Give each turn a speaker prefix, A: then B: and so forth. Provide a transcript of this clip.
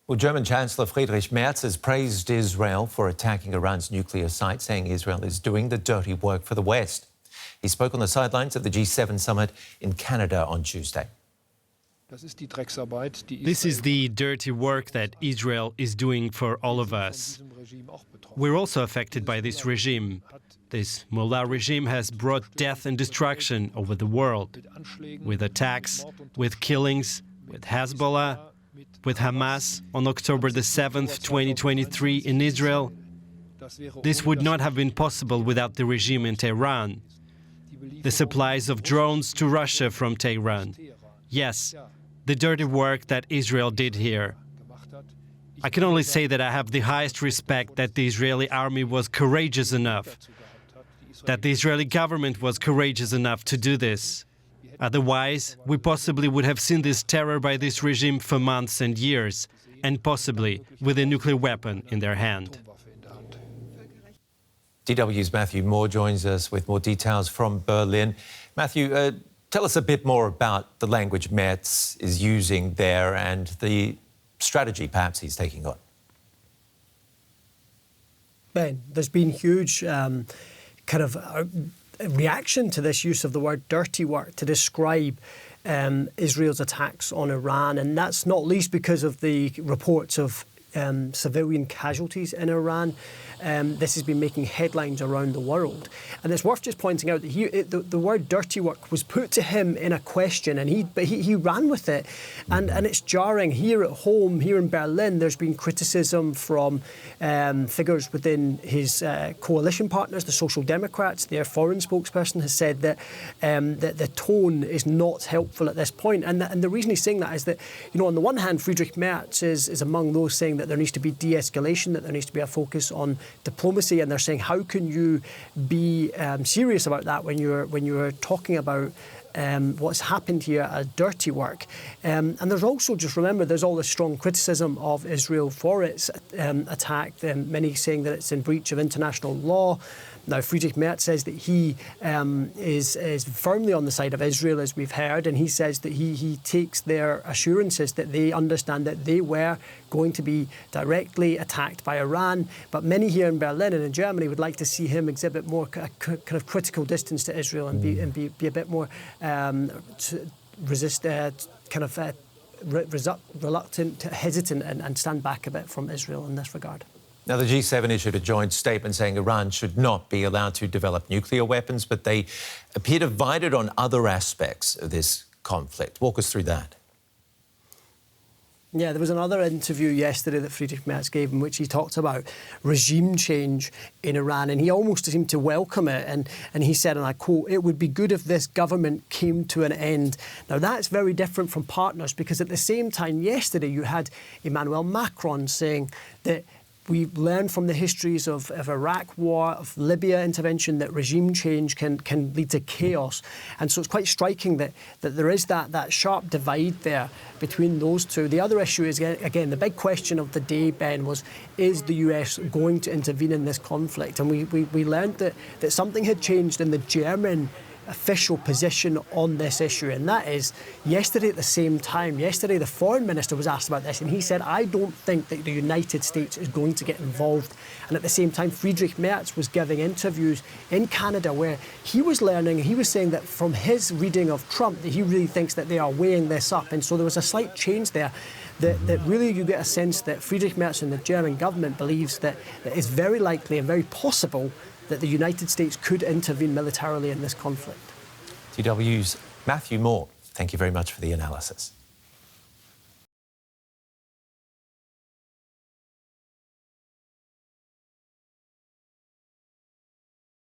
A: Well, German Chancellor Friedrich Merz has praised Israel for attacking Iran's nuclear site, saying Israel is doing the dirty work for the West. He spoke on the sidelines of the G7 summit in Canada on Tuesday.
B: This is the dirty work that Israel is doing for all of us. We're also affected by this regime. This mullah regime has brought death and destruction over the world, with attacks, with killings, with Hezbollah, with Hamas on October the 7th, 2023 in Israel. This would not have been possible without the regime in Tehran. The supplies of drones to Russia from Tehran. Yes, the dirty work that Israel did here. I can only say that I have the highest respect that the Israeli army was courageous enough, that the Israeli government was courageous enough to do this. Otherwise, we possibly would have seen this terror by this regime for months and years, and possibly with a nuclear weapon in their hand.
A: DW's Matthew Moore joins us with more details from Berlin. Matthew, tell us a bit more about the language Merz is using there and the strategy perhaps he's taking on.
C: Ben, there's been huge reaction to this use of the word dirty work to describe Israel's attacks on Iran, and that's not least because of the reports of civilian casualties in Iran. This has been making headlines around the world. And it's worth just pointing out that the word dirty work was put to him in a question, and he ran with it. And it's jarring. Here at home, here in Berlin, there's been criticism from figures within his coalition partners, the Social Democrats. Their foreign spokesperson has said that the tone is not helpful at this point. And the reason he's saying that is that, on the one hand, Friedrich Merz is among those saying that there needs to be de-escalation, that there needs to be a focus on diplomacy, and they're saying, how can you be serious about that when you're talking about what's happened here as dirty work? And there's also, just remember, there's all this strong criticism of Israel for its attack, many saying that it's in breach of international law. Now, Friedrich Merz says that he is firmly on the side of Israel, as we've heard, and he says that he takes their assurances that they understand that they were going to be directly attacked by Iran. But many here in Berlin and in Germany would like to see him exhibit more kind of critical distance to Israel and be a bit more reluctant, hesitant, and stand back a bit from Israel in this regard.
A: Now, the G7 issued a joint statement saying Iran should not be allowed to develop nuclear weapons, but they appear divided on other aspects of this conflict. Walk us through that.
C: Yeah, there was another interview yesterday that Friedrich Merz gave in which he talked about regime change in Iran, and he almost seemed to welcome it. And he said, and I quote, "It would be good if this government came to an end." Now, that's very different from partners, because at the same time yesterday you had Emmanuel Macron saying that we learned from the histories of Iraq war, of Libya intervention, that regime change can lead to chaos. And so it's quite striking that there is that sharp divide there between those two. The other issue is, again, the big question of the day, Ben, was, is the US going to intervene in this conflict? And we learned that something had changed in the German official position on this issue, and that is yesterday at the same time. Yesterday the foreign minister was asked about this, and he said, I don't think that the United States is going to get involved. And at the same time, Friedrich Merz was giving interviews in Canada where he was learning, he was saying that from his reading of Trump that he really thinks that they are weighing this up. And so there was a slight change there that really you get a sense that Friedrich Merz and the German government believes that it's very likely and very possible that the United States could intervene militarily in this conflict.
A: DW's Matthew Moore, thank you very much for the analysis.